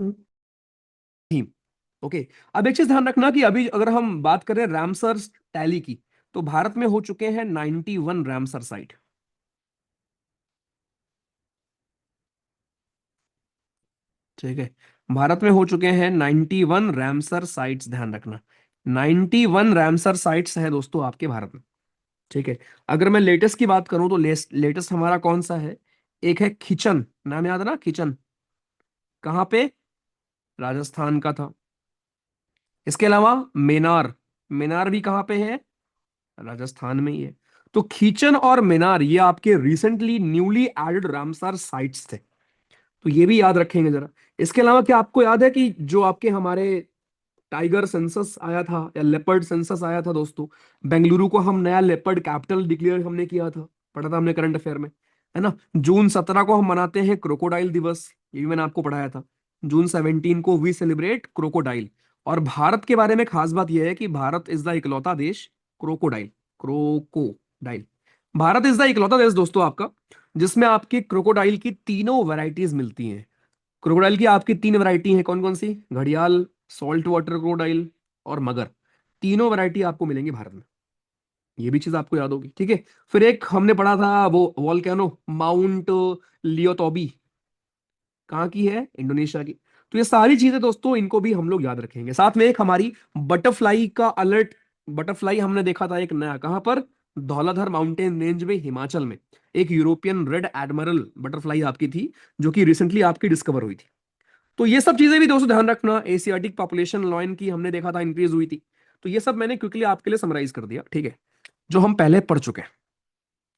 Theme. Okay. अब एक चीज ध्यान रखना कि अभी अगर हम बात करें रामसर टैली की, तो भारत में हो चुके हैं 91 रामसर साइट। ठीक है, भारत में हो चुके हैं 91 रामसर साइट्स, ध्यान रखना। 91 रामसर साइट्स हैं दोस्तों आपके भारत में। ठीक है। अगर मैं लेटेस्ट की बात करूं तो लेटेस्ट हमारा कौन सा है? एक है खिचन, नाम याद है ना, खिचन। कहां पे? राजस्थान का था। इसके अलावा मेनार, मेनार भी कहां पे है? राजस्थान में ही है। तो खीचन और मेनार ये आपके recently newly added Ramsar sites थे, तो ये भी याद रखेंगे जरा। इसके अलावा क्या आपको याद है कि जो आपके हमारे टाइगर सेंसस आया था या लेपर्ड सेंसस आया था दोस्तों, बेंगलुरु को हम नया लेपर्ड कैपिटल डिक्लेयर हमने किया था, पढ़ा था हमने करंट अफेयर में, है ना। जून 17 को हम मनाते हैं क्रोकोडाइल दिवस, ये भी मैंने आपको पढ़ाया था। जून 17 को वी सेलिब्रेट क्रोकोडाइल। और भारत के बारे में खास बात यह है कि भारत इज द इकलौता देश, crocodile, crocodile, Bharat is the इकलौता देश दोस्तों आपका जिसमें आपके क्रोकोडाइल की तीनों वैरायटीज मिलती हैं। क्रोकोडाइल की आपकी तीन वैरायटी हैं, कौन कौन सी? घड़ियाल, सॉल्ट वाटर क्रोकोडाइल और मगर। तीनों वैरायटी आपको मिलेंगी भारत में, ये भी चीज आपको याद होगी। ठीक है। फिर एक हमने पढ़ा था वो वॉल्केनो, माउंट लियोतोबी, कहाँ की है? इंडोनेशिया की। तो ये सारी चीजें दोस्तों, इनको भी हम लोग याद रखेंगे। साथ में एक हमारी बटरफ्लाई का अलर्ट, बटरफ्लाई हमने देखा था एक नया, कहां पर? धौलाधर माउंटेन रेंज में, हिमाचल में। एक यूरोपियन रेड एडमिरल बटरफ्लाई आपकी थी, जो कि रिसेंटली आपकी डिस्कवर हुई थी। तो ये सब चीजें भी दोस्तों ध्यान रखना। एशियाटिक पॉपुलेशन लॉयन की हमने देखा था इंक्रीज हुई थी। तो ये सब मैंने क्विकली आपके लिए समराइज कर दिया, ठीक है, जो हम पहले पढ़ चुके हैं।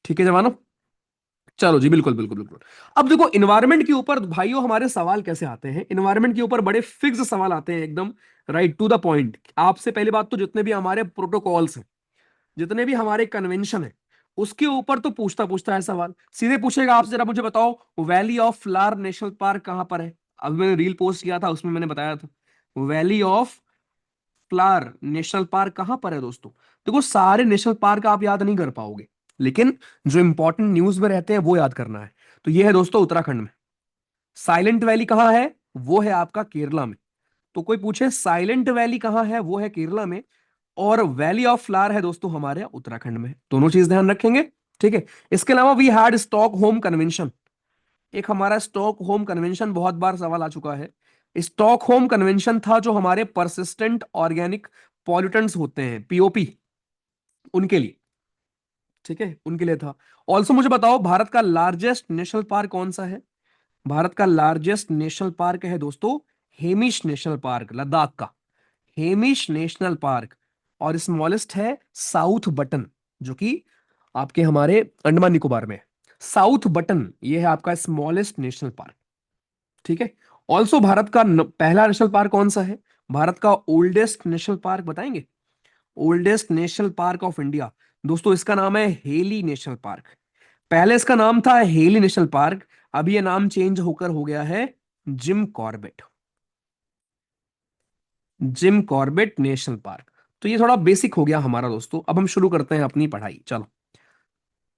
ठीक है जवानों, चलो जी, बिल्कुल बिल्कुल बिल्कुल। अब देखो इन्वायरमेंट के ऊपर भाइयों हमारे सवाल कैसे आते हैं, इन्वायरमेंट के ऊपर बड़े फिक्स सवाल आते हैं, एकदम राइट टू द पॉइंट। आपसे पहली बात तो जितने भी हमारे प्रोटोकॉल्स हैं, जितने भी हमारे कन्वेंशन है, उसके ऊपर तो पूछता पूछता है सवाल। सीधे पूछेगा आपसे, जरा मुझे बताओ valley of flower national park कहां पर है? अभी मैंने रील पोस्ट किया था, उसमें मैंने बताया था valley of flower national park कहां पर है दोस्तों। देखो सारे नेशनल पार्क आप याद नहीं कर पाओगे, लेकिन जो इंपॉर्टेंट न्यूज में रहते हैं वो याद करना है। तो ये है दोस्तों उत्तराखंड में। साइलेंट वैली कहां है? वो है आपका केरला में। तो कोई पूछे साइलेंट वैली कहां है, वो है केरला में। और वैली ऑफ फ्लावर है दोस्तों हमारे उत्तराखंड में। दोनों चीज ध्यान रखेंगे। ठीक है। इसके अलावा we had Stockholm convention, एक हमारा स्टॉक होम कन्वेंशन बहुत बार सवाल आ चुका है। स्टॉक होम कन्वेंशन था जो हमारे परसिस्टेंट ऑर्गेनिक पॉल्यूटेंट्स होते हैं, पीओपी, उनके लिए। ठीक है, उनके लिए था। ऑल्सो मुझे बताओ भारत का लार्जेस्ट नेशनल पार्क कौन सा है? भारत का लार्जेस्ट नेशनल पार्क है दोस्तों हेमिश नेशनल पार्क, लद्दाख का हेमिश नेशनल पार्क। और स्मॉलेस्ट है साउथ बटन, जो कि आपके हमारे अंडमान निकोबार में है। साउथ बटन ये है आपका स्मॉलेस्ट नेशनल पार्क। ठीक है। ऑल्सो भारत का पहला नेशनल पार्क कौन सा है? भारत का ओल्डेस्ट नेशनल पार्क बताएंगे? Oldest national park of India दोस्तों, इसका नाम है हेली नेशनल पार्क। पहले इसका नाम था हेली नेशनल पार्क, अभी ये नाम चेंज होकर हो गया है Jim Corbett, Jim Corbett national park. तो ये थोड़ा बेसिक हो गया हमारा दोस्तों। अब हम शुरू करते हैं अपनी पढ़ाई, चलो।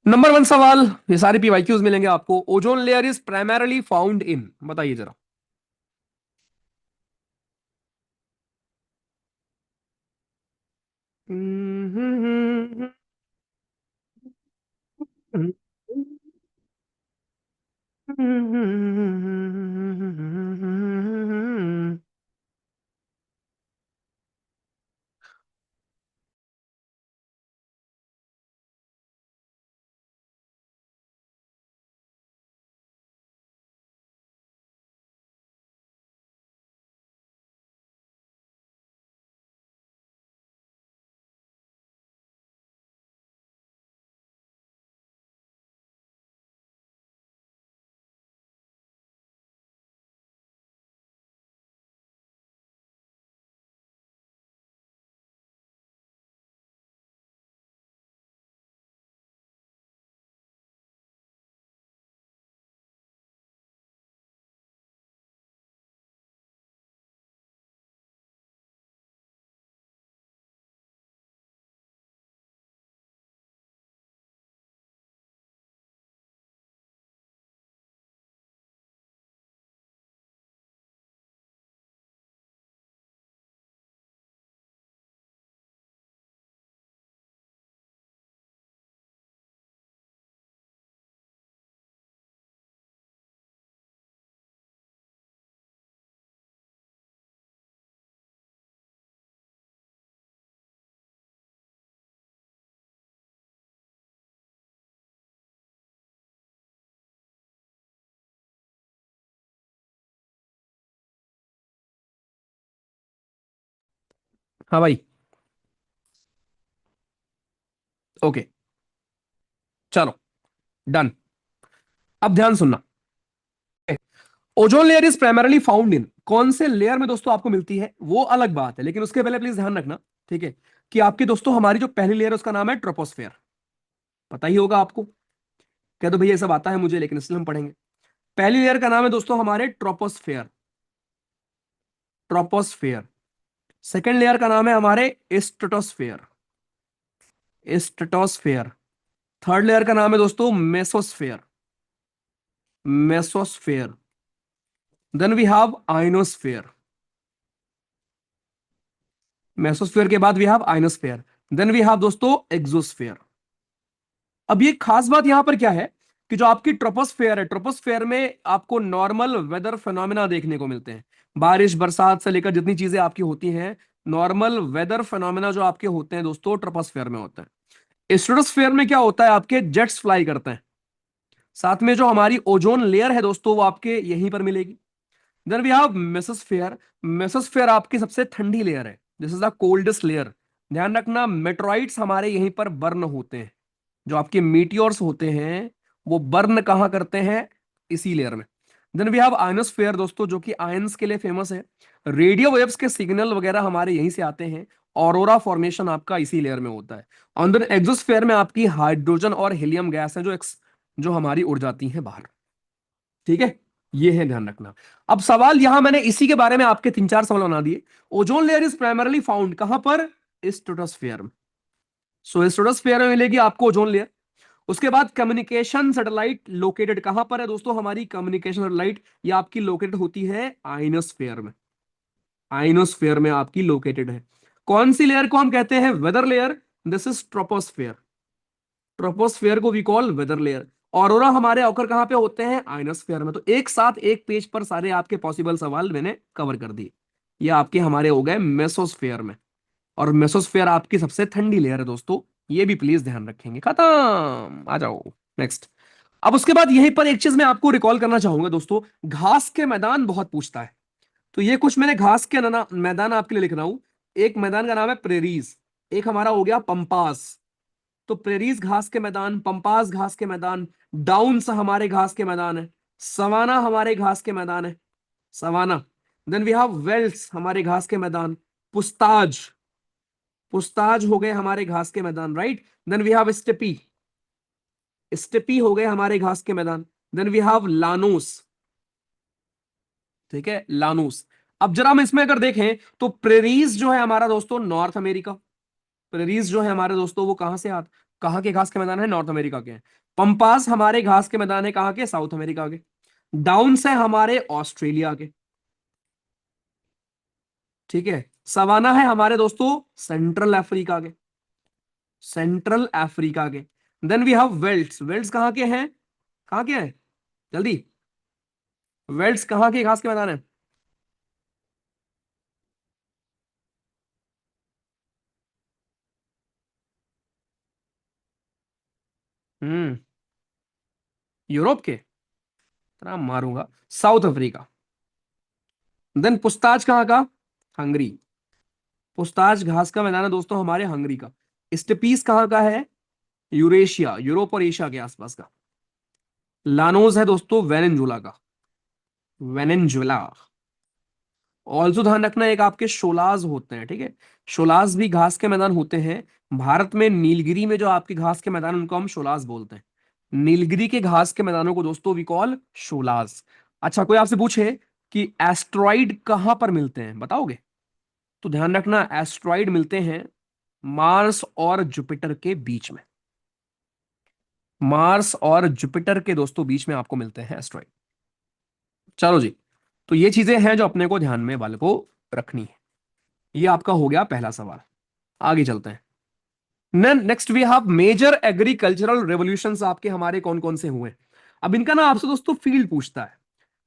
नंबर वन सवाल, ये सारे पीवाईक्यूज मिलेंगे आपको। Ozone layer is primarily found in, बताइए जरा। हाँ भाई। ओके, चलो, डन। अब ध्यान सुनना। Ozone layer is primarily found in, कौन से लेयर में दोस्तों आपको मिलती है वो अलग बात है, लेकिन उसके पहले प्लीज ध्यान रखना, ठीक है, कि आपकी दोस्तों हमारी जो पहली लेयर है उसका नाम है ट्रोपोस्फेयर। पता ही होगा आपको। कह दो भैया ये सब आता है मुझे, लेकिन इसलिए हम पढ़ेंगे। पहली लेयर का नाम है दोस्तों हमारे ट्रोपोस्फेयर। ट्रोपोस्फेयर। सेकेंड लेयर का नाम है हमारे स्ट्रेटोस्फेयर। स्ट्रेटोस्फेयर। थर्ड लेयर का नाम है दोस्तों mesosphere. Mesosphere. Then we have ionosphere. Mesosphere के बाद we have ionosphere. Then we have दोस्तों एक्सोस्फेयर। अब ये खास बात यहां पर क्या है, कि जो आपकी ट्रोपोस्फेयर है, ट्रोपोस्फेयर में आपको नॉर्मल वेदर फिनोमेना देखने को मिलते हैं। बारिश बरसात से लेकर जितनी चीजें आपकी होती हैं, नॉर्मल वेदर फिनोमेना जो आपके होते हैं दोस्तों ट्रोपोस्फेयर में होते हैं। स्ट्रेटोस्फेयर में क्या होता है, आपके जेट्स फ्लाई करते हैं। साथ में जो हमारी ओजोन लेयर है दोस्तों वो आपके यहीं पर मिलेगी। Then we have mesosphere. Mesosphere आपकी सबसे ठंडी लेयर है, this is the coldest layer. ध्यान रखना, मेट्रॉइड्स हमारे यहीं पर बर्न होते हैं। जो आपके मीटियोर्स होते हैं वो बर्न कहां करते हैं, इसी लेयर में। देन वी हैव आयनोस्फेयर दोस्तों, जो कि आयंस के लिए फेमस है। रेडियो वेव्स के सिग्नल वगैरह हमारे यहीं से आते हैं। ऑरोरा फॉर्मेशन आपका इसी लेयर में होता है। और देन एक्सोस्फेयर में आपकी हाइड्रोजन और हीलियम गैस है जो हमारी उड़ जाती हैं बाहर। ठीक है, ये है, ध्यान रखना। अब सवाल यहां मैंने इसी के बारे में आपके तीन चार सवाल बना दिए। Ozone layer is primarily found कहां पर, स्ट्रेटोस्फेयर में। सो स्ट्रेटोस्फेयर में मिलेगी आपको ओजोन लेयर। उसके बाद कम्युनिकेशन सैटेलाइट लोकेटेड कहां पर है दोस्तों, हमारी कम्युनिकेशन सैटेलाइट ये आपकी लोकेटेड होती है आइनोस्फेयर में। आइनोस्फेयर में आपकी लोकेटेड है। कौन सी लेयर को हम कहते हैं weather layer, this is troposphere. Troposphere को we call weather layer. Aurora हमारे ऑकर कहां पे होते हैं, आइनोस्फेयर में। तो एक साथ एक पेज पर सारे आपके पॉसिबल सवाल मैंने कवर कर दिए। ये आपके हमारे हो गए मेसोस्फेयर में। और मेसोस्फेयर आपकी सबसे ठंडी लेयर है दोस्तों, ये भी प्लीज ध्यान रखेंगे। खत्म, आ जाओ नेक्स्ट। अब उसके बाद यहीं पर एक चीज मैं आपको रिकॉल करना चाहूंगा दोस्तों, घास के मैदान बहुत पूछता है। तो ये कुछ मैंने घास के मैदान आपके लिए लिख रहा हूं। एक मैदान का नाम है प्रेरीज, एक हमारा हो गया पंपास। तो प्रेरीज घास के मैदान, पंपास घास के मैदान, डाउन्स हमारे घास के मैदान है, सवाना हमारे घास के मैदान है, savanna. Then we have velds हमारे घास के मैदान, पुस्ताज, पुस्ताज हो गए हमारे घास के मैदान, right. Then we have steppe, steppe हो गए हमारे घास के मैदान। देन वी हैव लानोस, ठीक है, लानोस। अब जरा हम इसमें अगर देखें तो प्रेरीज जो है हमारा दोस्तों नॉर्थ अमेरिका। प्रेरीज जो है हमारे दोस्तों वो कहां से आते, कहां के घास के मैदान है, नॉर्थ अमेरिका के हैं। पंपास हमारे घास के मैदान है कहां के, साउथ अमेरिका के। डाउन्स है हमारे ऑस्ट्रेलिया के, ठीक है। सवाना है हमारे दोस्तों सेंट्रल अफ्रीका के, सेंट्रल अफ्रीका के। देन वी हैव वेल्ट्स, वेल्ट्स कहां के हैं, कहां के हैं, जल्दी, वेल्ट्स कहां के घास के मैदान है। हम्म, यूरोप के, तरह मारूंगा, साउथ अफ्रीका। देन पुस्ताज कहां का, हंगरी। पुस्ताज घास का मैदान है दोस्तों हमारे हंगरी का। स्टेपीस कहां का है, यूरेशिया, यूरोप और एशिया के आसपास का। लानोज है दोस्तों वेनेजुला का, वेनेजुला। ऑल्सो ध्यान रखना एक आपके शोलाज होते हैं, ठीक है। शोलाज भी घास के मैदान होते हैं। भारत में नीलगिरी में जो आपके घास के मैदान उनको हम शोलाज बोलते हैं। नीलगिरी के घास के मैदानों को दोस्तों वी कॉल शोलाज। अच्छा, कोई आपसे पूछे कि एस्ट्रॉइड कहां पर मिलते हैं, बताओगे। तो ध्यान रखना एस्ट्रॉइड मिलते हैं मार्स और जुपिटर के बीच में। मार्स और जुपिटर के दोस्तों बीच में आपको मिलते हैं एस्ट्रॉइड। चलो जी, तो ये चीजें हैं जो अपने को ध्यान में वाले को रखनी है। ये आपका हो गया पहला सवाल। आगे चलते हैं। Next we have major agricultural revolutions आपके हमारे कौन कौन से हुए। अब इनका ना आपसे दोस्तों फील्ड पूछता है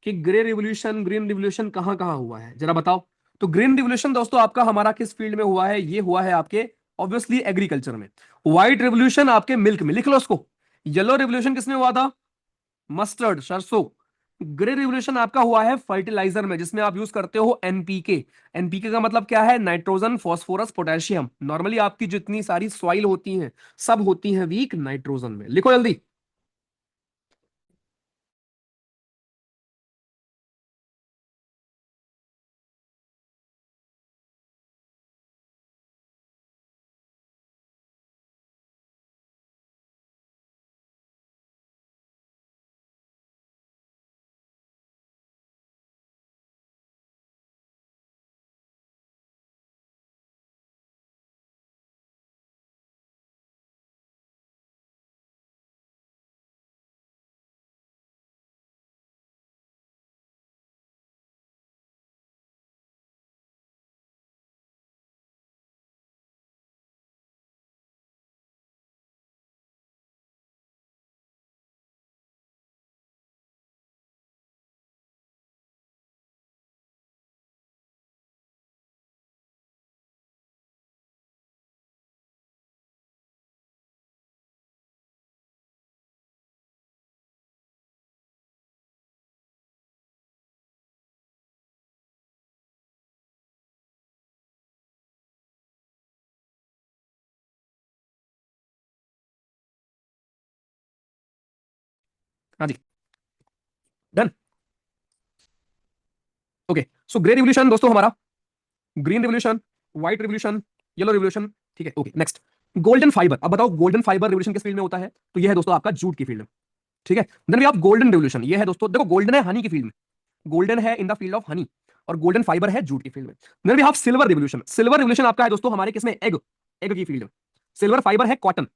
कि ग्रे रिवोल्यूशन, ग्रीन रिवोल्यूशन कहां कहां हुआ है, जरा बताओ। तो ग्रीन रिवोल्यूशन दोस्तों आपका हमारा किस फील्ड में हुआ है, ये हुआ है आपके ऑब्वियसली एग्रीकल्चर में। व्हाइट रिवोल्यूशन आपके मिल्क में, लिख लो उसको। येलो रिवोल्यूशन किसमें हुआ था, मस्टर्ड, सरसों। ग्रे रिवोल्यूशन आपका हुआ है फर्टिलाइजर में, जिसमें आप यूज करते हो एनपीके। एनपीके का मतलब क्या है? Nitrogen, phosphorus, potassium. नॉर्मली आपकी जितनी सारी सॉइल होती हैं सब होती हैं वीक नाइट्रोजन में। लिखो जल्दी। हाँ जी, done. Okay, so grey revolution दोस्तों हमारा, green revolution, white revolution, yellow revolution. ठीक है, ओके नेक्स्ट। Golden fibre. अब बताओ गोल्डन फाइबर रिवोल्यूशन किस फील्ड में होता है? तो ये है दोस्तों आपका जूट की फील्ड में। ठीक है। देन भी आप गोल्डन रिवोल्यूशन, ये है दोस्तों, देखो गोल्डन है हनी की फील्ड में, गोल्डन है in the field of honey, और गोल्डन फाइबर है जूट की फील्ड में। देन भी आप सिल्वर रिवोल्यूशन। सिल्वर रिवोल्यूशन आपका है दोस्तों हमारे किसमें? एग, एग की फील्ड में। सिल्वर फाइबर है कॉटन,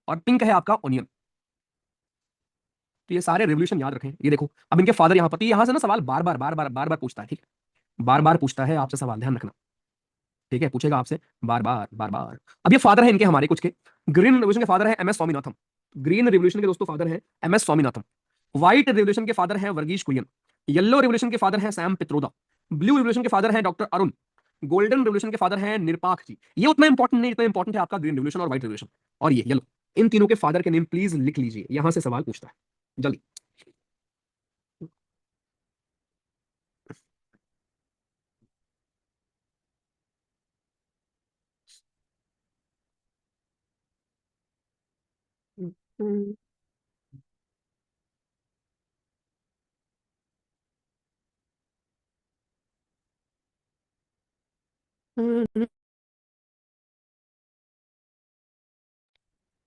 और पिंक है आपका ऑनियन। तो ये सारे रिवोल्यूशन याद रखें। ये देखो अब इनके फादर यहाँ पर, तो यहां से ना सवाल बार बार बार बार बार बार पूछता है। ठीक है, बार बार पूछता है आपसे सवाल, ध्यान रखना। ठीक है, पूछेगा आपसे बार बार बार बार। अब ये फादर है इनके हमारे कुछ के। ग्रीन रिवोल्यूशन के फादर है M S Swaminathan. Green revolution के दोस्तों फादर है M S Swaminathan. White revolution के फादर हैं वर्गीश कुरियन। येलो रिवोल्यूशन के फादर हैं सैम पित्रोदा। ब्लू रिवोल्यूशन के फादर हैं डॉक्टर अरुण। गोल्डन रिवोल्यूशन के फादर हैं निरपाख जी। ये उतना इंपॉर्टेंट नहीं, इतना इंपॉर्टेंट है आपका ग्रीन रिवोल्यूशन और व्हाइट रिवोल्यूशन और ये येलो। इन तीनों के फादर के नेम प्लीज लिख लीजिए, यहां से सवाल पूछता है जल्दी।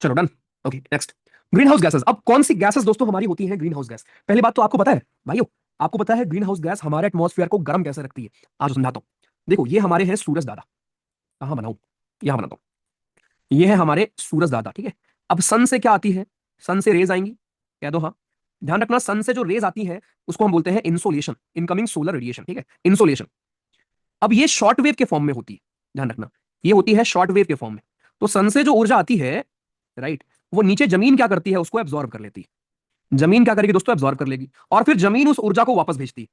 चलो done. Okay next. Green house gases. अब कौन सी गैसेस दोस्तों हमारी होती हैं ग्रीन हाउस गैस? पहली बात तो आपको पता है भाइयों, आपको पता है ग्रीन हाउस गैस हमारे एटमॉस्फेयर को गर्म कैसे रखती है? आज समझाता हूं। देखो ये हमारे हैं सूरज दादा। कहां बनाऊं? यहां बनाता हूं। ये है हमारे सूरज दादा। ठीक है। अब सन से क्या आती है? सन से रेज आएंगी, कह दो हाँ। ध्यान रखना, सन से जो रेज आती है उसको हम बोलते हैं इंसोलेशन, इनकमिंग सोलर रेडिएशन। ठीक है, इंसोलेशन। अब ये शॉर्ट वेव के फॉर्म में होती है, ध्यान रखना, ये होती है शॉर्ट वेव के फॉर्म में। तो सन से जो ऊर्जा आती है, राइट, वो नीचे जमीन क्या करती है? उसको एब्जॉर्ब कर लेती है। जमीन क्या करेगी दोस्तों? एब्जॉर्ब कर लेगी, और फिर जमीन उस ऊर्जा को वापस भेजती है।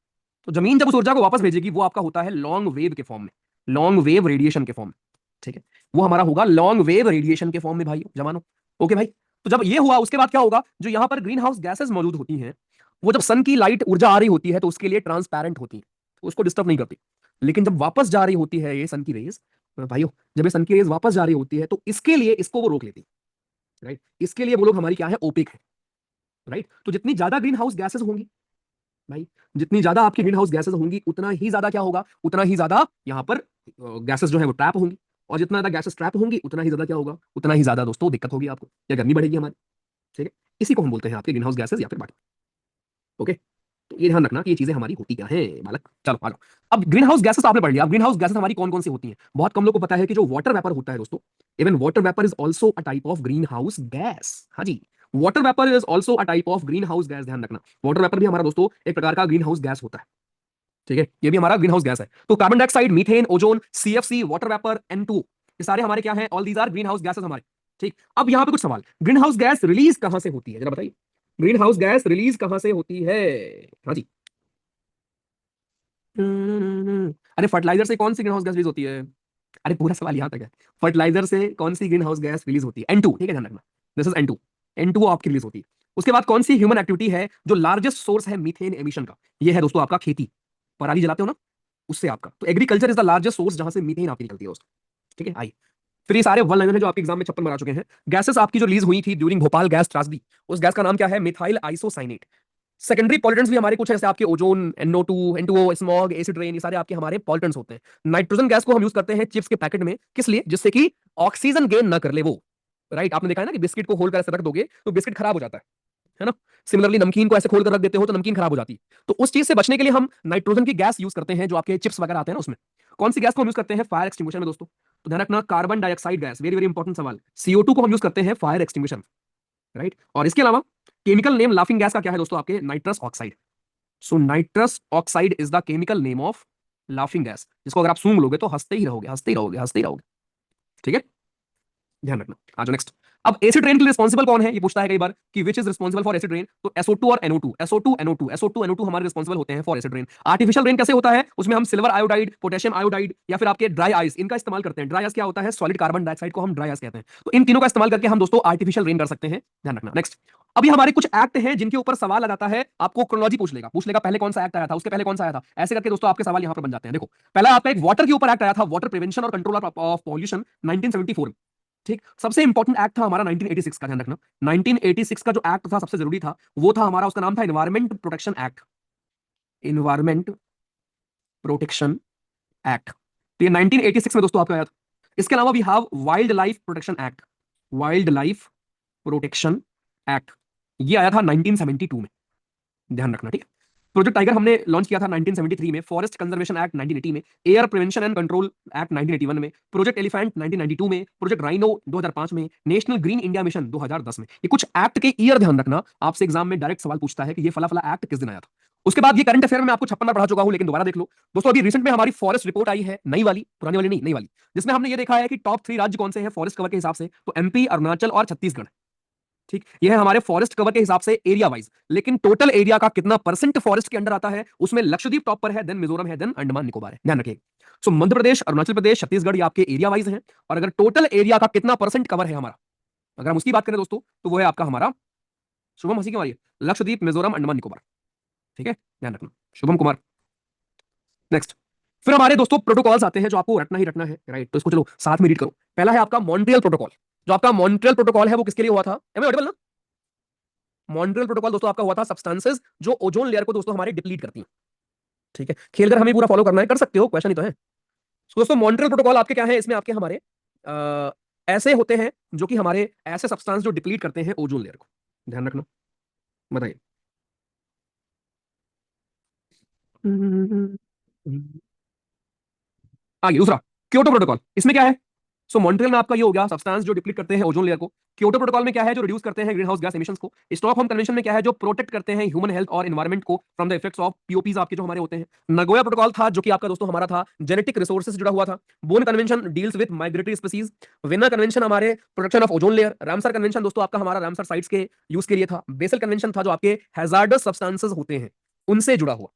तो जमीन जब उस ऊर्जा को वापस भेजेगी वो आपका होता है लॉन्ग वेव के फॉर्म में, लॉन्ग वेव रेडिएशन के फॉर्म में। ठीक है, वो हमारा होगा लॉन्ग वेव रेडिएशन के फॉर्म में भाई जमानो। ओके भाई। तो जब ये हुआ उसके बाद क्या होगा? जो यहां पर ग्रीन हाउस गैसेस मौजूद होती हैं, वो जब सन की लाइट ऊर्जा आ रही होती है तो उसके लिए ट्रांसपेरेंट होती है, तो उसको डिस्टर्ब नहीं करती। लेकिन जब वापस जा रही होती है ये सन की रेज, भाइयों जब ये सन की रेज वापस जा रही होती है तो इसके लिए इसको वो रोक लेती है। राइट, इसके लिए वो लोग हमारी क्या है? ओपेक है। राइट, तो जितनी ज्यादा ग्रीन हाउस गैसेस होंगी भाई, जितनी ज्यादा आपकी ग्रीन हाउस गैसेस होंगी उतना ही ज्यादा क्या होगा? उतना ही ज्यादा यहाँ पर गैसेस जो है वो ट्रैप होंगी। और जितना ज्यादा गैसेस ट्रैप होंगी उतना ही ज्यादा क्या होगा? उतना ही ज्यादा दोस्तों दिक्कत होगी आपको, या गर्मी बढ़ेगी हमारी। ठीक है, इसी को हम बोलते हैं आपके ग्रीन हाउस गैसेस या फिर बाकी। ओके, तो ये ध्यान रखना कि ये चीजें हमारी होती क्या है बालक। चलो आ जाओ। अब ग्रीन हाउस गैसेस आपने पढ़ लिया। अब ग्रीन हाउस गैसेस हमारी कौन कौन सी होती हैं? बहुत कम लोग को पता है कि जो वाटर वेपर होता है दोस्तों, even water vapour is also a type of green house gas. हाँ जी, water vapour is also a type of green house gas. ध्यान रखना, वाटर वेपर भी हमारा दोस्तों एक प्रकार का ग्रीन हाउस गैस होता है। ठीक है, ये भी हमारा ग्रीन हाउस गैस है। तो carbon dioxide, methane, ozone, CFC, water vapour, N2, ये सारे हमारे क्या हैं? All these are greenhouse gases हमारे। ठीक, अब यहां पे कुछ सवाल। ग्रीन हाउस गैस रिलीज कहां से होती है जरा बताइए? ग्रीन हाउस गैस रिलीज कहां से होती है? हाँ जी। अरे फर्टिलाइजर से कौन सी ग्रीन हाउस गैस रिलीज होती है? अरे पूरा सवाल यहां तक है। फर्टिलाइजर से कौन सी ग्रीन हाउस गैस रिलीज होती है? N2। ठीक है, ध्यान रखना, दिस इज N2। N2 आपकी रिलीज होती है। उसके बाद कौन सी ह्यूमन एक्टिविटी है जो लार्जेस्ट सोर्स है मीथेन एमिशन का? ये है दोस्तों आपका खेती, पराली जलाते हो ना, उससे आपका। तो agriculture is the largest source जहां से मीथेन आपकी निकलती है दोस्तों। ठीक है, आइए फिर ये सारे वन लाइनर है जो आपके एग्जाम में छप्पन बार आ चुके हैं। गैसेस आपकी जो रिलीज हुई थी ड्यूरिंग भोपाल गैस त्रासदी, उस गैस का नाम क्या है? Methyl isocyanate. सेकेंडरी पॉल्यूटेंट्स भी हमारे कुछ है, जैसे आपके ozone, NO2, N2O, smog, acid rain, ये सारे आपके हमारे पॉल्यूटेंट्स होते हैं। नाइट्रोजन गैस को हम यूज करते हैं चिप्स के पैकेट में, किस लिए? जिससे कि ऑक्सीजन गेन ना कर ले वो। राइट, आपने देखा है ना कि बिस्किट को खोल कर ऐसे रख दोगे तो बिस्किट खराब हो जाता है ना। सिमिलरली नमकीन को ऐसे खोल कर रख देते हो तो नमकीन खराब हो जाती है। तो उस चीज से बचने के लिए हम नाइट्रोजन की गैस यूज करते हैं, जो आपके चिप्स वगैरह आते हैं ना उसमें। कौन सी गैस को हम यूज करते हैं? फायर एक्सटिंग्विशर में दोस्तों। तो ध्यान रखना, carbon dioxide gas, very very important सवाल। CO2 को हम यूज करते हैं फायर एक्सटिंग्विशर, राइट। और इसके अलावा केमिकल नेम लाफिंग गैस का क्या है दोस्तों? आपके nitrous oxide. So nitrous oxide is the chemical name of laughing gas, जिसको अगर आप सूंघ लोगे तो हंसते ही रहोगे, हंसते ही रहोगे, हंसते ही रहोगे। ठीक है, ध्यान रखना। आ जाओ नेक्स्ट। अब एसिड रेन के लिए रिस्पॉन्सिबल कौन है? ये पूछता है कई बार कि which is responsible for acid rain. तो SO2 और NO2, SO2 NO2, SO2 NO2 हमारे रिस्पॉन्सिबल होते हैं for acid rain. Artificial rain कैसे होता है? उसमें हम सिल्वर आयोडाइड, पोटेशियम आयोडाइड या फिर आपके ड्राई आइस, इनका इस्तेमाल करते हैं। ड्राई आइस क्या होता है? सॉलिड कार्बन डाइऑक्साइड को हम ड्राई आइस कहते हैं। तो इन तीनों का इस्तेमाल करके हम दोस्तों आर्टिफिशियल रेन कर सकते हैं, ध्यान रखना। नेक्स्ट, अभी हमारे कुछ एक्ट हैं जिनके ऊपर सवाल आ जाता है, आपको क्रोनोलॉजी पूछ लेगा पहले कौन सा एक्ट आया था, उसके पहले कौन सा आया था, ऐसे करके दोस्तों आपके सवाल यहां पर बन जाते हैं। देखो, पहला आपका एक वाटर के ऊपर एक्ट आया था, वाटर प्रिवेंशन और कंट्रोल ऑफ पॉल्यूशन, 1974। ठीक, सबसे इंपॉर्टेंट एक्ट था हमारा 1986 का, ध्यान रखना। 1986 का जो एक्ट था सबसे जरूरी था, वो था हमारा, उसका नाम था environment protection act. Environment protection act, तो ये 1986 में दोस्तों आपका आया था। इसके अलावा we have wildlife protection act, wildlife protection act, ये आया था 1972 में, ध्यान रखना। ठीक है, प्रोजेक्ट टाइगर हमने लॉन्च किया था 1973 में, फॉरेस्ट कंजर्वेशन एक्ट 1980 में, air prevention and control act 1981 में, प्रोजेक्ट एलिफेंट 1992 में, प्रोजेक्ट राइनो 2005 में, नेशनल ग्रीन इंडिया मिशन 2010 में। ये कुछ एक्ट के ईयर ध्यान रखना, आपसे एग्जाम में डायरेक्ट सवाल पूछता है कि ये फला फला एक्ट किस दिन आया था। उसके बाद ये करंट अफेयर में आपको 56 बार पढ़ा चुका हूं, लेकिन दोबारा देख लो दोस्तों। अभी रिसेंट में हमारी फॉरेस्ट रिपोर्ट आई है, नई वाली, पुरानी वाली नहीं, नई वाली, जिसमें हमने ये देखा है कि टॉप 3 राज्य कौन से हैं फॉरेस्ट कवर के हिसाब से। तो MP, अरुणाचल और छत्तीसगढ़। ठीक, ये है हमारे फॉरेस्ट कवर के हिसाब से एरिया वाइज, लेकिन टोटल एरिया का कितना परसेंट फॉरेस्ट के अंडर आता है, उसमें लक्षद्वीप टॉप पर है, देन मिजोरम है, देन अंडमान निकोबार है, ध्यान रखिए। सो मध्य प्रदेश, अरुणाचल प्रदेश, छत्तीसगढ़ ये आपके एरिया वाइज हैं। और अगर टोटल एरिया का कितना परसेंट कवर है हमारा, अगर हम उसकी बात करें दोस्तों, तो वो है आपका हमारा, शुभम हंसी क्यों आ रही है? लक्षद्वीप, मिजोरम, अंडमान निकोबार। ठीक है, ध्यान रखना, शुभम कुमार। नेक्स्ट, फिर हमारे दोस्तों प्रोटोकॉल्स आते हैं जो आपको रटना ही रटना है, राइट। तो इसको चलो साथ में रीड करो। पहला है आपका मॉन्ट्रियल प्रोटोकॉल। जो आपका मॉन्ट्रियल प्रोटोकॉल है वो किसके लिए हुआ था? एम आई ऑडिबल ना? मॉन्ट्रियल प्रोटोकॉल दोस्तों आपका हुआ था सब्सटेंसेस जो ओजोन लेयर को दोस्तों हमारे डिप्लीट करती हैं। ठीक है, खेलकर हमें पूरा फॉलो करना है, कर सकते हो, क्वेश्चन ही तो है। तो दोस्तों मॉन्ट्रियल प्रोटोकॉल आपके क्या है? इसमें आपके हमारे ऐसे होते हैं जो कि हमारे ऐसे सब्सटेंस जो डिप्लीट करते हैं ओजोन लेयर को, ध्यान रखना। बताइए। आगे दूसरा, क्योटो प्रोटोकॉल, इसमें क्या है? सो मॉन्ट्रियल में आपका ये हो गया सब्सटेंस जो डिप्लीट करते हैं ओजोन लेयर को। क्योटो प्रोटोकॉल में क्या है? जो रिड्यूस करते हैं ग्रीन हाउस गैस एमिशंस को। स्टॉकहोम कन्वेंशन में क्या है? जो प्रोटेक्ट करते हैं ह्यूमन हेल्थ और एनवायरमेंट को फ्रॉम द इफेक्ट्स ऑफ पीओपीज आपके जो हमारे होते हैं। नगोया प्रोटोकॉल था जो कि आपका दोस्तों हमारा था जेनेटिक रिसोर्सेज से जुड़ा हुआ था। Bonn convention deals with migratory species. Vienna convention हमारे protection of ozone layer. Ramsar convention दोस्तों आपका हमारा रामसर साइट्स के यूज के लिए था। बेसल कन्वेंशन था जो आपके हैजार्डस सब्सटेंसेस होते हैं उनसे जुड़ा हुआ।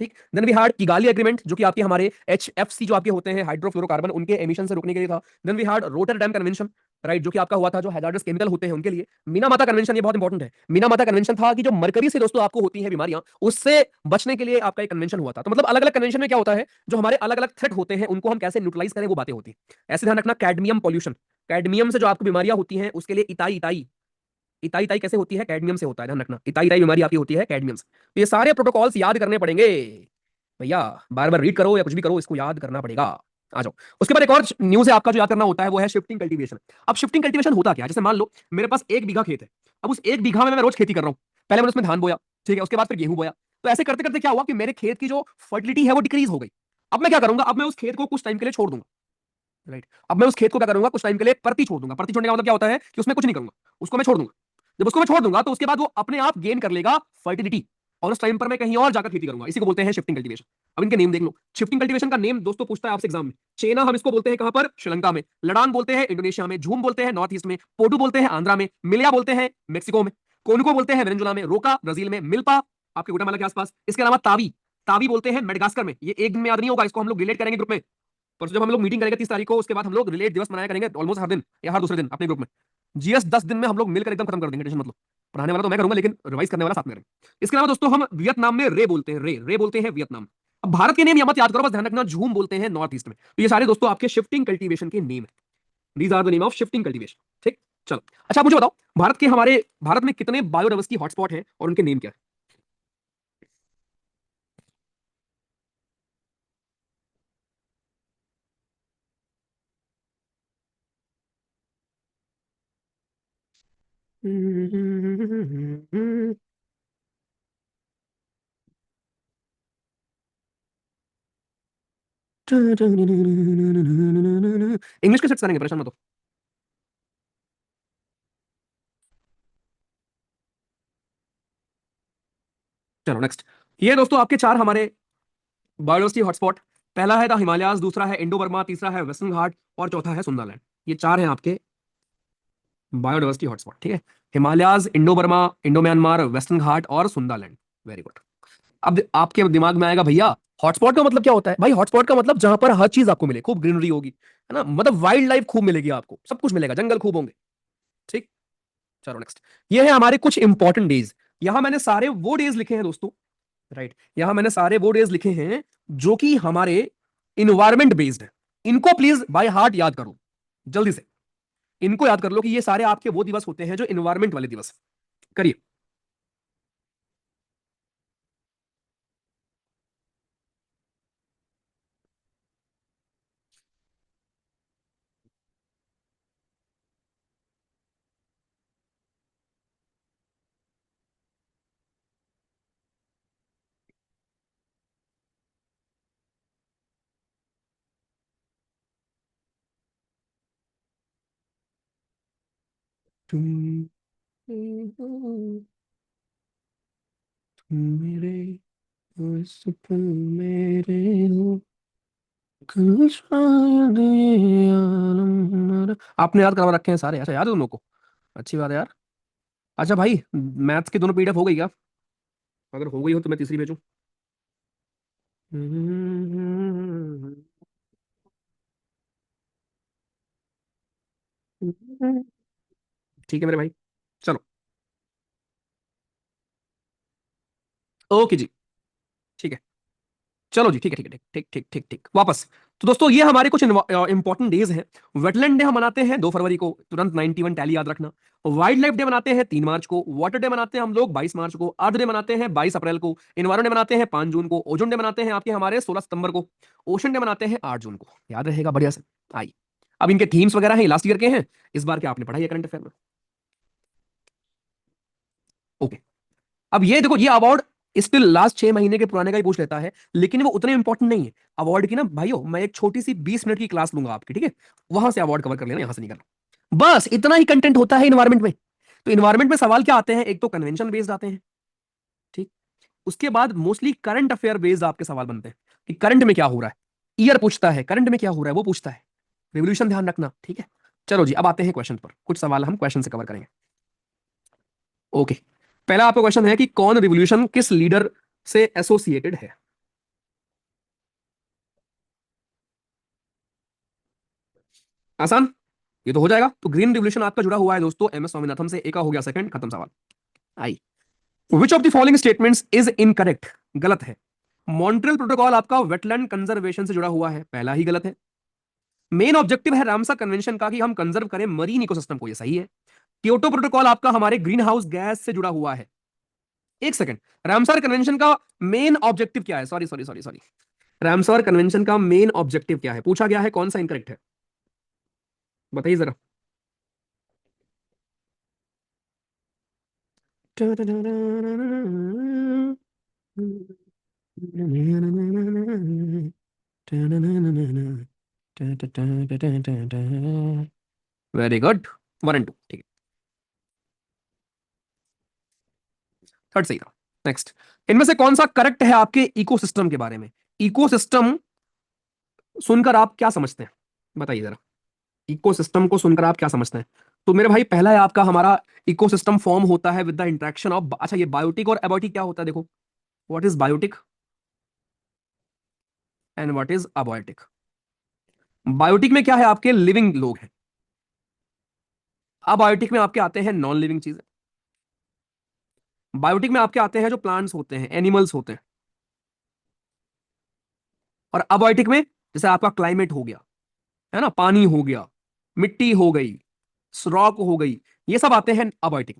ठीक, then we had Kigali agreement जो कि आपके हमारे HFC जो आपके होते हैं हाइड्रोफ्लोरोकार्बन, उनके एमिशन से रोकने के लिए था। Then we had Rotterdam convention, right, जो कि आपका हुआ था जो हैजार्डस केमिकल होते हैं उनके लिए। मीना माता कन्वेंशन, ये बहुत इंपॉर्टेंट है। मीना माता कन्वेंशन था कि जो मरकरी से दोस्तों आपको होती हैं बीमारियां, उससे बचने के लिए आपका एक कन्वेंशन हुआ था। तो मतलब अलग अलग कन्वेंशन में क्या होता है, जो हमारे अलग अलग थ्रेट होते हैं उनको हम कैसे न्यूट्रलाइज करें, वो बातें होती हैं। ऐसे ध्यान रखना, कैडमियम पॉल्यूशन, कैडमियम से जो आपको बीमारियां होती हैं उसके लिए इताई इताई इताई इताई कैसे होती है? कैडमियम से होता है, ध्यान रखना। इताई इताई बीमारी आपकी होती है कैडमियम से। तो ये सारे प्रोटोकॉल्स याद करने पड़ेंगे भैया, बार बार रीड करो या कुछ भी करो, इसको याद करना पड़ेगा। आ जाओ, उसके बाद एक और न्यूज है आपका जो याद करना होता है, वो है शिफ्टिंग कल्टीवेशन। अब शिफ्टिंग कल्टीवेशन होता क्या है? जैसे मान लो मेरे पास 1 बीघा खेत है, अब उस 1 बीघा में मैं रोज खेती कर रहा हूं। पहले मैंने उसमें धान बोया, ठीक है, उसके बाद फिर गेहूं बोया। तो ऐसे करते करते क्या हुआ कि मेरे खेत की जो फर्टिलिटी है वो डिक्रीज हो गई। अब मैं क्या करूंगा? अब मैं उस खेत को कुछ टाइम के लिए छोड़ दूंगा, राइट। अब मैं उस खेत को क्या करूंगा? कुछ टाइम के लिए परती छोड़ दूंगा। परती छोड़ने का मतलब क्या होता है कि उसमें कुछ नहीं करूंगा, उसको मैं छोड़ दूंगा। जब उसको मैं छोड़ दूंगा तो उसके बाद वो अपने आप गेन कर लेगा फर्टिलिटी, और उस टाइम पर मैं कहीं और जाकर खेती करूंगा। इसी को बोलते हैं शिफ्टिंग कल्टीवेशन। अब इनके नेम देख लो। शिफ्टिंग कल्टीवेशन का नेम दोस्तों पूछता है आपसे एग्जाम में। चेना हम इसको बोलते हैं कहां पर? श्रीलंका में। लडान बोलते हैं इंडोनेशिया में। झूम बोलते हैं नॉर्थ ईस्ट में। पोटू बोलते हैं आंध्रा में। मिलिया बोलते हैं मेक्सिको में। कोनुको बोलते हैं वेनेजुला में। रोका ब्राजील में। मिल्पा आपके गुटेमाला के आसपास। इसके अलावा तावी, तावी बोलते हैं मेडागास्कर में। ये एक दिन में याद नहीं होगा, इसको हम लोग रिलेट करेंगे ग्रुप में। परसों जब हम लोग मीटिंग करेंगे 30 तारीख को, उसके बाद हम लोग रिलेट दिवस मनाया करेंगे ऑलमोस्ट हर दिन या हर दूसरे दिन अपने ग्रुप में। GS 10 दिन में हम लोग मिलकर एकदम खत्म कर देंगे, टेंशन मत लो। पढ़ाने वाला तो मैं करूंगा, लेकिन रिवाइज करने वाला साथ में करेंगे। इसके अलावा दोस्तों हम वियतनाम में रे बोलते हैं, रे रे बोलते हैं वियतनाम। अब भारत के नेम यहाँ मत याद करो, बस ध्यान रखना झूम बोलते हैं नॉर्थ ईस्ट में। तो ये सारे दोस्तों आपके शिफ्टिंग कल्टीवेशन के नेम है। These are the name of shifting cultivation. ठीक, चलो। अच्छा आप मुझे बताओ, भारत में कितने बायोडाइवर्सिटी हॉटस्पॉट हैं और उनके नेम क्या है? इंग्लिश के सेट्स करेंगे, परेशान मत हो। चलो नेक्स्ट। ये दोस्तों आपके चार हमारे बायोडाइवर्सिटी हॉटस्पॉट। पहला है द हिमालयाज, दूसरा है इंडो बर्मा, तीसरा है वेस्टर्न घाट और चौथा है सुंदरलैंड। ये चार हैं आपके बायोडाइवर्सिटी हॉटस्पॉट। ठीक है, Himalayas, Indo Burma, Indo Myanmar, western Ghat और सुंदरलैंड। Very good. अब आपके दिमाग में आएगा भैया हॉटस्पॉट का मतलब क्या होता है? भाई हॉटस्पॉट का मतलब जहां पर हर चीज आपको मिले, खूब ग्रीनरी होगी, है ना, मतलब वाइल्ड लाइफ खूब मिलेगी, आपको सब कुछ मिलेगा, जंगल खूब होंगे। ठीक, चलो नेक्स्ट। ये है हमारे कुछ इंपॉर्टेंट डेज। यहां मैंने सारे वो डेज लिखे हैं दोस्तों, राइट, यहां मैंने सारे वो डेज लिखे हैं जो कि हमारे इन्वायरमेंट बेस्ड है। इनको प्लीज बाय हार्ट याद करो, जल्दी से इनको याद कर लो कि ये सारे आपके वो दिवस होते हैं जो इन्वायरमेंट वाले दिवस। करिए। तुम तुम मेरे हो, सुपने मेरे हो, कल शायद ये आलम हमारा। आपने याद करवा रखे हैं सारे, अच्छा याद है तुम लोग को? अच्छी बात है यार। अच्छा भाई, मैथ्स की दोनों पीडीएफ हो गई क्या? अगर हो गई हो तो मैं तीसरी भेजूं? ठीक है मेरे भाई, चलो। ओके जी, ठीक है। चलो जी, ठीक है, ठीक है, ठीक ठीक ठीक ठीक ठीक, वापस। तो दोस्तों ये हमारे कुछ इंपॉर्टेंट डेज हैं। वेटलैंड डे हम मनाते हैं 2 फरवरी को, तुरंत 91 टैली याद रखना। वाइल्ड लाइफ डे मनाते हैं 3 मार्च को। वाटर डे मनाते हैं हम लोग 22 मार्च को। अर्थ डे मनाते हैं 22 अप्रैल को। इन्वायरमेंट डे मनाते हैं 5 जून को। ओजोन डे मनाते हैं आपके हमारे 16 सितंबर को। ओशन डे मनाते हैं 8 जून को। याद रहेगा बढ़िया से। आइए, अब इनके थीम्स वगैरह हैं, लास्ट ईयर के हैं। इस बार के आपने पढ़ाई है करंट अफेयर में। ओके, अब ये देखो, ये अवार्ड स्टिल लास्ट 6 महीने के पुराने का ही पूछ लेता है, लेकिन वो उतने इंपॉर्टेंट नहीं है अवार्ड की ना भाइयों। मैं एक छोटी सी 20 मिनट की क्लास लूंगा आपकी, ठीक है, वहां से अवार्ड कवर कर लेना, यहां से नहीं करना। बस इतना ही कंटेंट होता है इन्वायरमेंट में। तो इन्वायरमेंट में सवाल क्या आते हैं? एक तो कन्वेंशन बेस्ड आते हैं, ठीक। उसके बाद मोस्टली करंट अफेयर बेस्ड आपके सवाल बनते हैं कि करंट में क्या हो रहा है। ईयर पूछता है, करंट में क्या हो रहा है वो पूछता है। रेवोल्यूशन ध्यान रखना, ठीक है। चलो जी, अब आते हैं क्वेश्चन पर। कुछ सवाल हम क्वेश्चन से कवर करेंगे। ओके, पहला आपका क्वेश्चन है कि कौन रिवोल्यूशन किस लीडर से एसोसिएटेड है? आसान, ये तो हो जाएगा। तो ग्रीन रिवोल्यूशन आपका जुड़ा हुआ है दोस्तों एम एस स्वामीनाथन से। एक का हो गया सेकंड, खत्म सवाल। I, which of the following statements is incorrect? गलत है। मॉन्ट्रियल प्रोटोकॉल आपका वेटलैंड कंजर्वेशन से जुड़ा हुआ है, पहला ही गलत है। मेन ऑब्जेक्टिव है रामसर कन्वेंशन का कि हम कंजर्व करें मरीन इकोसिस्टम को, ये सही है। क्योटो प्रोटोकॉल आपका हमारे ग्रीन हाउस गैस से जुड़ा हुआ है। एक सेकंड, रामसर कन्वेंशन का मेन ऑब्जेक्टिव क्या है? Sorry sorry sorry sorry, Ramsar convention का मेन ऑब्जेक्टिव क्या है पूछा गया है, कौन सा इनकरेक्ट है बताइए जरा। वेरी गुड, 1 और 2, ठीक है। थर्ड सही था। नेक्स्ट, इनमें से कौन सा करेक्ट है आपके इकोसिस्टम के बारे में? इकोसिस्टम सुनकर आप क्या समझते हैं बताइए जरा। इकोसिस्टम को सुनकर आप क्या समझते हैं? तो मेरे भाई पहला है आपका हमारा इकोसिस्टम फॉर्म होता है विद द इंटरेक्शन ऑफ, अच्छा ये बायोटिक और एबायोटिक क्या होता है देखो। What is biotic and what is abiotic? Biotic में क्या है? आपके लिविंग लोग हैं। अबायोटिक में आपके आते हैं नॉन लिविंग चीजें। बायोटिक में आपके आते हैं जो प्लांट्स होते हैं, एनिमल्स होते हैं। और अबायोटिक में जैसे आपका क्लाइमेट हो गया, है ना, पानी हो गया, मिट्टी हो गई, रॉक हो गई, ये सब आते हैं अबायोटिक।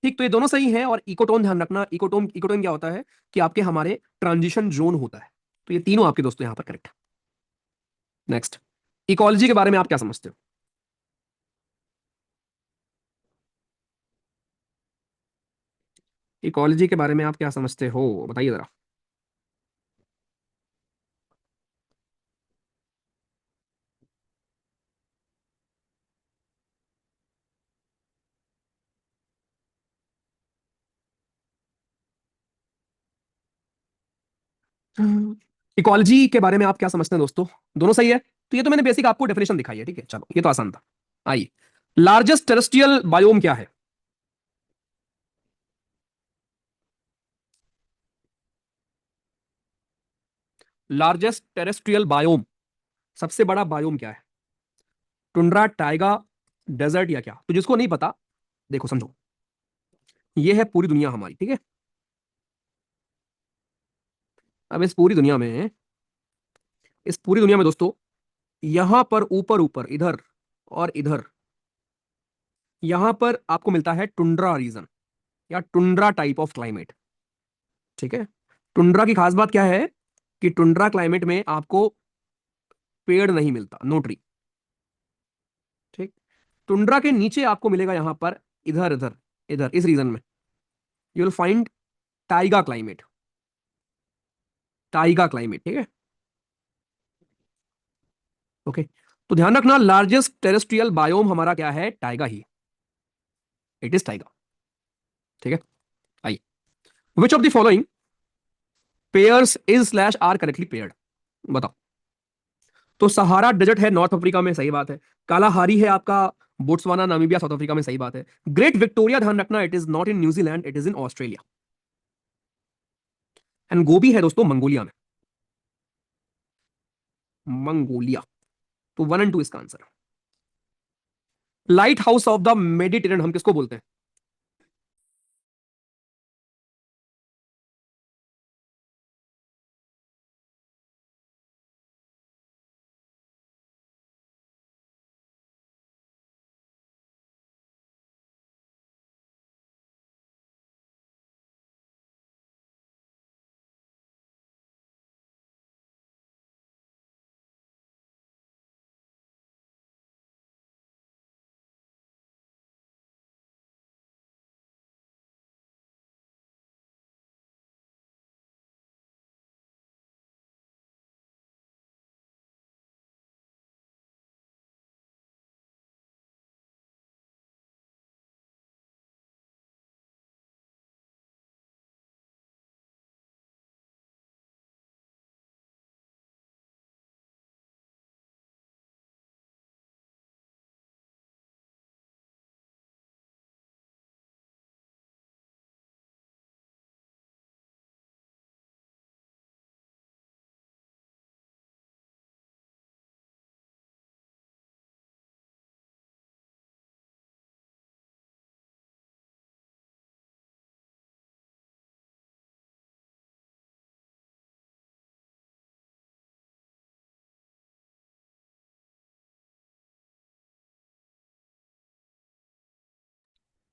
ठीक, तो ये दोनों सही है। और इकोटोन ध्यान रखना, इकोटोन, इकोटोन क्या होता है कि आपके हमारे ट्रांजिशन जोन होता है। तो ये तीनों आपके दोस्तों यहां पर करेक्ट है। नेक्स्ट, इकोलॉजी के बारे में आप क्या समझते हो? इकोलॉजी के बारे में आप क्या समझते हो, बताइए जरा। इकोलॉजी के बारे में आप क्या समझते हैं दोस्तों? दोनों सही है। तो ये तो मैंने बेसिक आपको डेफिनेशन दिखाई है, ठीक है, चलो ये तो आसान था। आइए, लार्जेस्ट टेरेस्ट्रियल बायोम क्या है? लार्जेस्ट टेरेस्ट्रियल बायोम, सबसे बड़ा बायोम क्या है? टुंड्रा, टाइगा, डेजर्ट, या क्या? तो जिसको नहीं पता, देखो समझो, ये है पूरी दुनिया हमारी, ठीक है। अब इस पूरी दुनिया में दोस्तों, यहां पर ऊपर ऊपर इधर और इधर, यहां पर आपको मिलता है टुंड्रा रीजन या टुंड्रा टाइप ऑफ क्लाइमेट, ठीक है। टुंड्रा की खास बात क्या है कि टुंड्रा क्लाइमेट में आपको पेड़ नहीं मिलता, नो ट्री, ठीक। टुंड्रा के नीचे आपको मिलेगा यहां पर, इधर इधर इधर इस रीजन में you will find Tyga climate, Tyga climate, ठीक है। ओके, तो ध्यान रखना, लार्जेस्ट टेरेस्ट्रियल बायोम हमारा क्या है? टाइगा ही, इट इज टाइगा, ठीक है। आइए, which of the following pairs is slash are correctly paired, बताओ। तो सहारा डेजर्ट है नॉर्थ अफ्रीका में, सही बात है। कालाहारी है आपका बोट्सवाना, नामीबिया, साउथ अफ्रीका में, सही बात है। ग्रेट विक्टोरिया ध्यान रखना, it is not in New Zealand, it is in Australia. And गोबी है दोस्तों मंगोलिया में, मंगोलिया। तो 1 और 2 इसका answer. Light house of the Mediterranean हम किसको बोलते हैं?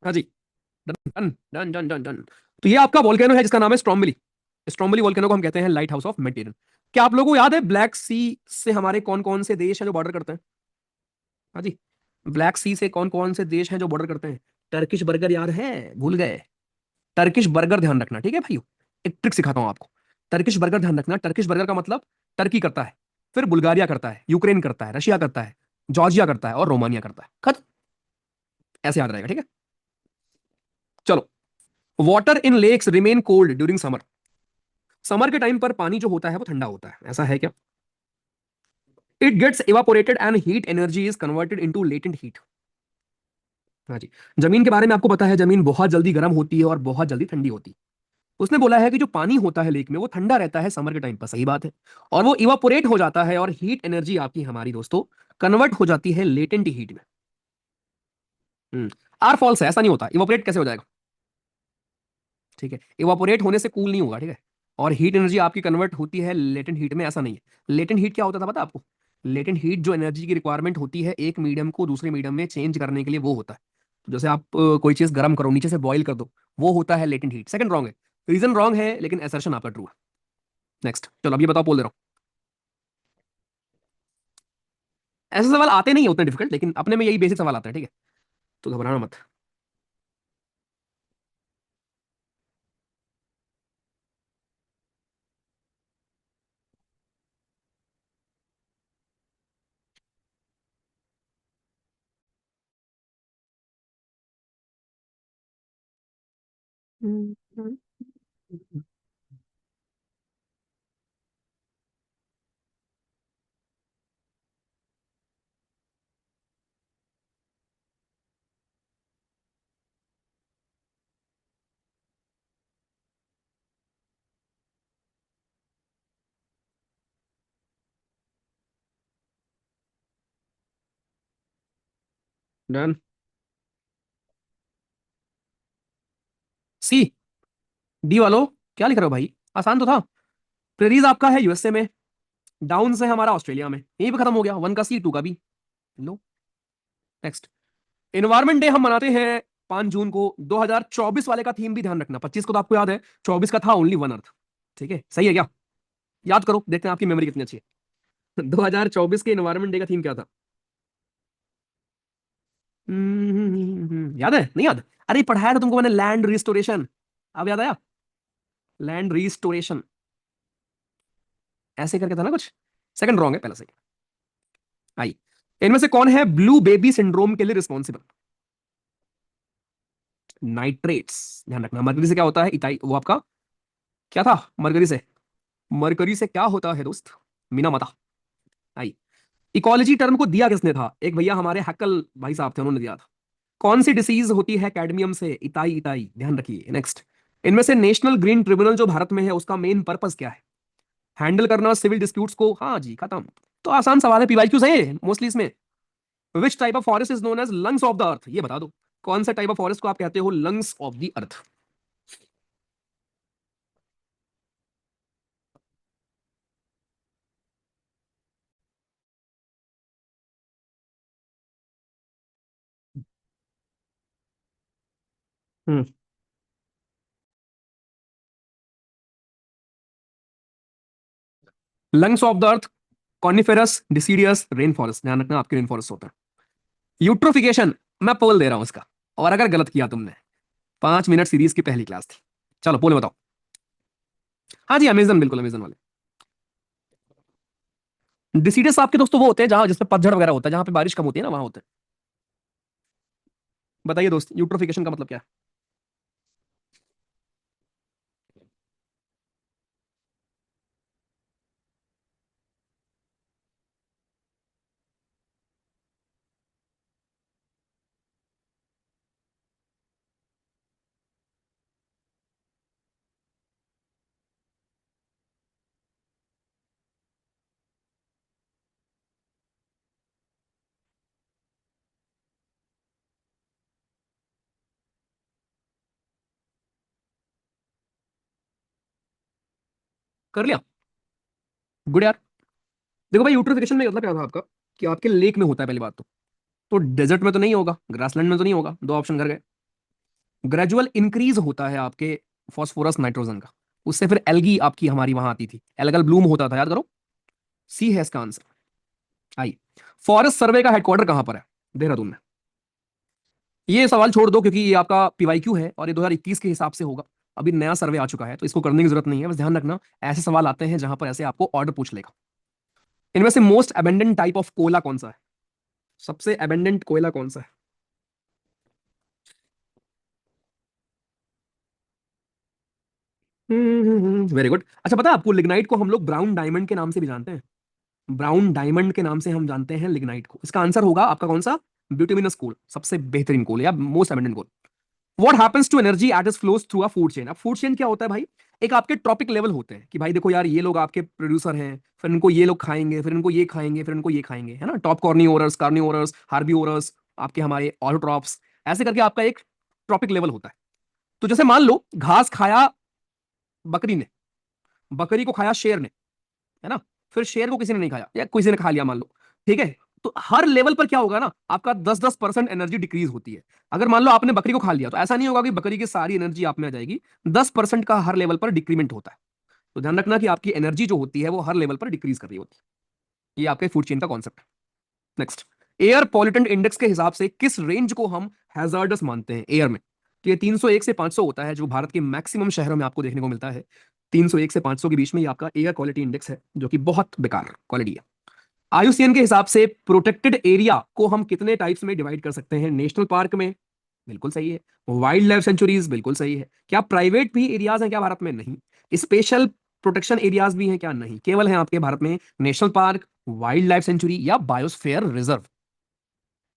हाँ जी, done done done done done. तो ये आपका वोल्केनो है जिसका नाम है स्ट्रोम्बली। स्ट्रोम्बली वोल्केनो को हम कहते हैं लाइट हाउस ऑफ मेडिटेरेनियन। क्या आप लोगों को याद है ब्लैक सी से हमारे कौन कौन से देश हैं जो बॉर्डर करते हैं? हाँ जी, ब्लैक सी से कौन कौन से देश हैं जो बॉर्डर करते हैं? टर्किश बर्गर याद है? भूल गए? टर्किश बर्गर ध्यान रखना, ठीक है भाइयों। एक ट्रिक सिखाता हूं आपको। टर्किश बर्गर ध्यान रखना, टर्किश बर्गर का मतलब टर्की करता है, फिर बुल्गारिया करता है, यूक्रेन करता है, रशिया करता है, जॉर्जिया करता है और रोमानिया करता है, खत्म। ऐसे याद रहेगा, ठीक है। चलो, water in lakes remain cold during summer. Summer के टाइम पर पानी जो होता है वो ठंडा होता है, ऐसा है क्या? It gets evaporated and heat energy is converted into latent heat. हाँ जी। जमीन के बारे में आपको पता है, जमीन बहुत जल्दी गर्म होती है और बहुत जल्दी ठंडी होती है। उसने बोला है कि जो पानी होता है लेक में वो ठंडा रहता है समर के टाइम पर, सही बात है। और वो इवापोरेट हो जाता है और हीट एनर्जी आपकी हमारी दोस्तों कन्वर्ट हो जाती है लेटेंट हीट में। आर फॉल्स है, ऐसा नहीं होता, इवापोरेट कैसे हो जाएगा? ठीक है, इवापोरेट होने से कूल नहीं होगा, ठीक है। और हीट एनर्जी आपकी कन्वर्ट होती है लेटेंट हीट में, ऐसा नहीं है। लेटेंट हीट क्या होता था पता है आपको? लेटेंट हीट जो एनर्जी की रिक्वायरमेंट होती है एक मीडियम को दूसरे मीडियम में चेंज करने के लिए, वो होता है। तो जैसे आप कोई चीज गर्म करो, नीचे से बॉईल कर दो, वो होता है लेटेंट हीट। सेकंड रॉन्ग है, रीजन रॉन्ग है, लेकिन असर्शन आपका ट्रू है। नेक्स्ट, चलो अब ये बताओ, बोल दे रहा हूँ। ऐसे सवाल आते नहीं है उतने डिफिकल्ट, लेकिन अपने में यही बेसिक सवाल आता है, ठीक है, तो घबराना मत। डन। सी, डी वालो, क्या लिख रहे हो भाई? आसान तो था। प्रेरीज आपका है यूएसए में, डाउन से हमारा ऑस्ट्रेलिया में, यहीं पे खत्म हो गया, वन का सी, टू का बी। लो, नेक्स्ट। एनवायरमेंट डे हम मनाते हैं 5 जून को। 2024 वाले का थीम भी ध्यान रखना, 25 को तो आपको याद है, 24 का था ओनली वन अर्थ। ठीक है, सही है क्या? याद करो, देखते हैं आपकी मेमोरी कितनी अच्छी है। 2024 के एनवायरमेंट डे का थीम क्या था? याद है, नहीं याद? अरे पढ़ाया था तुमको मैंने, लैंड रिस्टोरेशन। अब याद आया? लैंड रिस्टोरेशन, ऐसे करके था ना कुछ। सेकंड रॉन्ग है, पहला सही। आई, इनमें से कौन है ब्लू बेबी सिंड्रोम के लिए रिस्पॉन्सिबल? नाइट्रेट्स, ध्यान रखना। मरकरी से क्या होता है? इथाइल, वो आपका क्या था मरकरी से? मरकरी से क्या होता है दोस्त? मीना माता। आई, इकोलॉजी टर्म को दिया किसने था? एक भैया हमारे हक्कल भाई साहब थे, उन्होंने दिया था। कौन सी डिसीज होती है कैडमियम से? इताई, इताई, ध्यान रखिए। नेक्स्ट, इनमें से नेशनल ग्रीन ट्रिब्यूनल जो भारत में है उसका मेन पर्पस क्या है? हैंडल करना सिविल डिस्प्यूट्स को। हाँ जी, खत्म। तो आसान सवाल है, पीवाई क्यों सही है मोस्टली इसमें। Which type of forest is known as lungs of the earth? ये बता दो, कौन सा टाइप ऑफ फॉरेस्ट को आप कहते हो lungs of the earth? Lungs of the earth, coniferous, deciduous, rain forest. ध्यान रखना, आपके रेन फॉरेस्ट होता है। यूट्रोफिकेशन, मैं पोल दे रहा हूं इसका, और अगर गलत किया तुमने, 5 मिनट सीरीज की पहली क्लास थी। चलो पोल बताओ। हाँ जी, अमेजन, बिल्कुल अमेजन वाले। डिसीडियस आपके दोस्तों वो होते हैं जहां जिसपे पतझड़ वगैरह होता है, जहां पे बारिश कम होती है ना, वहां होते हैं। बताइए दोस्त, यूट्रोफिकेशन का मतलब क्या है? कर लिया, गुड यार। देखो भाई, यूट्रोफिकेशन में मतलब क्या था आपका, कि आपके लेक में होता है पहली बात तो डेजर्ट में तो नहीं होगा, ग्रासलैंड में तो नहीं होगा, दो ऑप्शन कर गए। ग्रेजुअल इंक्रीज होता है आपके फॉस्फोरस नाइट्रोजन का, उससे फिर एल्गी आपकी हमारी वहां आती थी, एल्गल ब्लूम होता था, याद करो। सी है इसका आंसर। आई, फॉरेस्ट सर्वे का हेडक्वार्टर कहां पर है? देहरादून में। ये सवाल छोड़ दो, क्योंकि ये आपका पीवाईक्यू है और ये 2021 के हिसाब से होगा। अभी नया सर्वे आ चुका है, तो इसको करने की जरूरत नहीं है, बस ध्यान रखना ऐसे सवाल आते हैं जहां पर ऐसे आपको ऑर्डर पूछ लेगा। इनमें से मोस्ट अबेंडेंट टाइप ऑफ कोयला कौन सा है? सबसे अबेंडेंट कोयला कौन सा है? Very good. अच्छा, पता है आपको, लिग्नाइट को हम लोग ब्राउन डायमंड के नाम से भी जानते हैं। ब्राउन डायमंड के नाम से हम जानते हैं लिग्नाइट को। इसका आंसर होगा आपका कौन सा? ब्यूटिमिनस कोल, सबसे बेहतरीन कोल या most abundant coal. What happens to energy as it flows through a food chain? अब फूड चेन क्या होता है भाई? एक आपके ट्रॉपिक लेवल होते हैं कि भाई देखो यार, ये लोग आपके प्रोड्यूसर हैं, फिर इनको ये लोग खाएंगे, फिर इनको ये खाएंगे, फिर इनको ये खाएंगे, है ना। टॉप कॉर्निओरस, कार्निओरस, हार्बिओरस, आपके हमारे ऑटोट्रॉप्स, ऐसे करके आपका एक ट्रॉपिक लेवल होता है। तो जैसे मान लो घास खाया बकरी ने, बकरी को खाया शेर ने, है ना, फिर शेर को किसी ने नहीं खाया या किसी ने खा लिया मान लो, ठीक है, तो हर लेवल पर क्या होगा ना, आपका 10-10% एनर्जी डिक्रीज होती है। अगर मान लो आपने बकरी को खा लिया तो ऐसा नहीं होगा कि बकरी की सारी एनर्जी आप में आ जाएगी, 10% का हर लेवल पर डिक्रीमेंट होता है। तो ध्यान रखना कि आपकी एनर्जी जो होती है वो हर लेवल पर डिक्रीज कर रही होती है। ये आपके फूड चेन का कॉन्सेप्ट है। नेक्स्ट, एयर पॉल्यूटेंट इंडेक्स के हिसाब से किस रेंज को हम हैजार्डस मानते हैं एयर में? तो ये 301 से 500 होता है, जो भारत के मैक्सिमम शहरों में आपको देखने को मिलता है। 301 से 500 के बीच में ये आपका एयर क्वालिटी इंडेक्स है, जो कि बहुत बेकार क्वालिटी है। आईयूसीएन के हिसाब से प्रोटेक्टेड एरिया को हम कितने टाइप्स में डिवाइड कर सकते हैं? नेशनल पार्क में, बिल्कुल सही है। वाइल्ड लाइफ सेंचुरीज, बिल्कुल सही है। क्या प्राइवेट भी एरियाज हैं क्या भारत में? नहीं। स्पेशल प्रोटेक्शन एरियाज भी हैं क्या? नहीं। केवल है आपके भारत में national park, wild life sanctuary या बायोस्फीयर रिजर्व।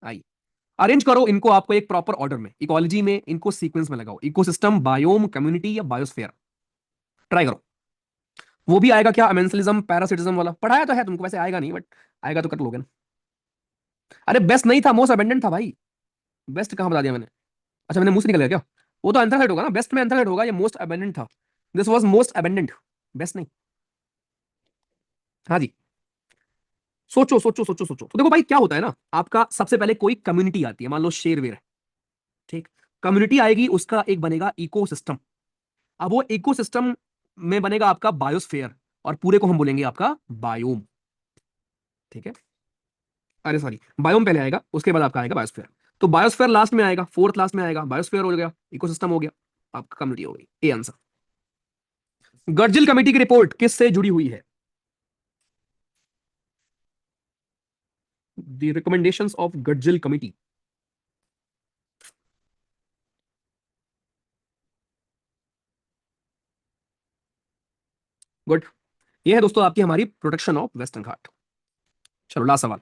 आइए अरेंज करो इनको आपको एक प्रॉपर ऑर्डर में, इकोलॉजी में इनको सीक्वेंस में लगाओ, इकोसिस्टम, बायोम, कम्युनिटी या बायोस्फीयर। ट्राई करो। वो भी आएगा क्या, अमेंसलिज्म, पैरासिटिज्म वाला? पढ़ाया तो है तुमको, वैसे आएगा नहीं बट आएगा तो कर लोगे ना। अरे बेस्ट नहीं था, मोस्ट अबेंडेंट था भाई। बेस्ट कहां बता दिया मैंने? अच्छा मैंने मुंह से निकल गया क्या? वो तो एंथ्रासाइड होगा ना, बेस्ट में एंथ्रासाइड होगा, ये मोस्ट अबेंडेंट था। This was most abundant, best नहीं। हाँ जी। सोचो सोचो सोचो सोचो, तो देखो भाई क्या होता है ना, आपका सबसे पहले कोई कम्युनिटी आती है, मान लो शेरवेर है, ठीक, कम्युनिटी आएगी, उसका एक बनेगा इकोसिस्टम। अब वो इकोसिस्टम में बनेगा आपका बायोस्फेयर, और पूरे को हम बोलेंगे आपका बायोम। ठीक है, अरे सॉरी, बायोम पहले आएगा, उसके बाद आपका आएगा बायोस्फेयर। तो बायोस्फेयर लास्ट में आएगा, फोर्थ लास्ट में आएगा, बायोस्फेयर हो गया, इकोसिस्टम हो गया, आपका कम्युनिटी हो गई। A answer. गर्जिल कमेटी की रिपोर्ट किससे जुड़ी हुई है? The recommendations of Gadgil committee. Good. ये है दोस्तों आपकी हमारी प्रोटेक्शन ऑफ वेस्टर्न घाट। चलो लास्ट सवाल।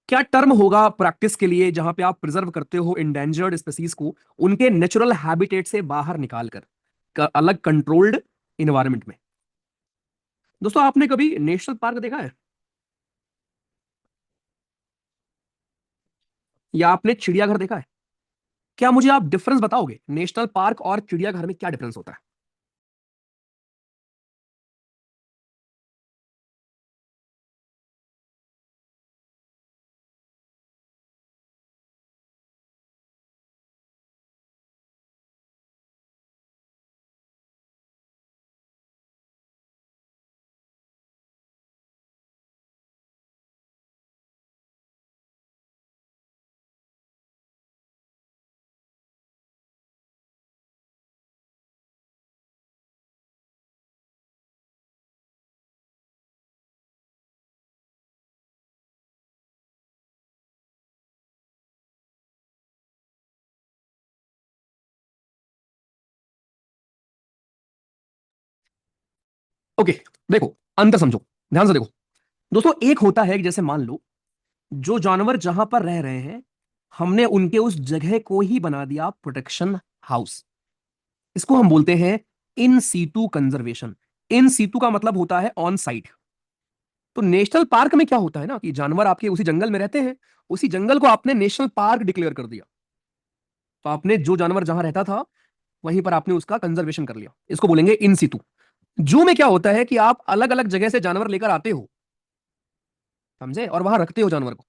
क्या टर्म होगा प्रैक्टिस के लिए जहां पे आप प्रिजर्व करते हो इंडेंजर्ड स्पीसीज को उनके नेचुरल हैबिटेट से बाहर निकाल कर, अलग कंट्रोल्ड इन्वायरमेंट में? दोस्तों आपने कभी नेशनल पार्क देखा है, या आपने चिड़ियाघर देखा है? क्या मुझे आप डिफरेंस बताओगे, नेशनल पार्क और चिड़ियाघर में क्या डिफरेंस होता है? ओके, देखो अंतर समझो, ध्यान से देखो। दोस्तों एक होता है कि जैसे मान लो जो जानवर जहां पर रह रहे हैं, हमने उनके उस जगह को ही बना दिया प्रोटेक्शन हाउस। इसको हम बोलते हैं in situ conservation. In situ का मतलब होता है ऑन साइट। तो नेशनल पार्क में क्या होता है ना कि जानवर आपके उसी जंगल में रहते हैं, उसी जंगल को आपने नेशनल पार्क डिक्लेयर कर दिया, तो आपने जो जानवर जहां रहता था वहीं पर आपने उसका कंजर्वेशन कर लिया, इसको बोलेंगे इन सीटू। जू में क्या होता है कि आप अलग अलग जगह से जानवर लेकर आते हो, समझे, और वहां रखते हो जानवर को।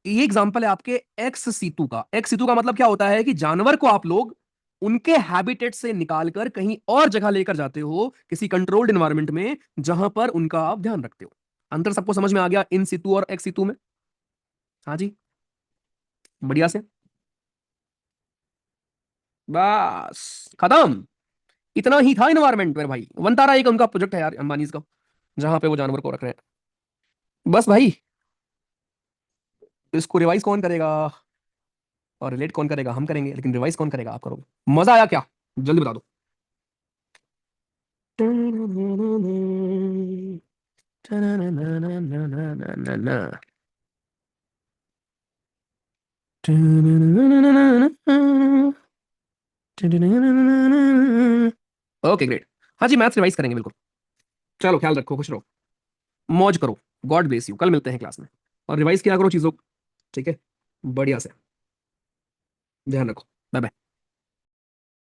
ये एग्जांपल है आपके एक्स सीटू का। एक्स सीटू का मतलब क्या होता है कि जानवर को आप लोग उनके हैबिटेट से निकालकर कहीं और जगह लेकर जाते हो, किसी कंट्रोल्ड एनवायरनमेंट में, जहां पर उनका आप ध्यान रखते हो। अंतर सबको समझ में आ गया इन सीटू और एक्स सीटू में? हाँ जी, बढ़िया से। बस खत्म। इतना ही था इन्वायरमेंट मेरे भाई। वनतारा एक उनका प्रोजेक्ट है यार, अंबानीज का, जहां पे वो जानवर को रख रहे हैं। बस भाई, इसको रिवाइज कौन करेगा और रिलेट कौन करेगा? हम करेंगे, लेकिन रिवाइज कौन करेगा? आप करोगे। मजा आया क्या? जल्दी बता दो। Okay great. हाँ जी, मैथ्स रिवाइज करेंगे बिल्कुल। चलो ख्याल रखो, खुश रहो, मौज करो। God bless you. कल मिलते हैं क्लास में, और रिवाइज किया करो चीजों को, ठीक है? बढ़िया से। ध्यान रखो। Bye bye.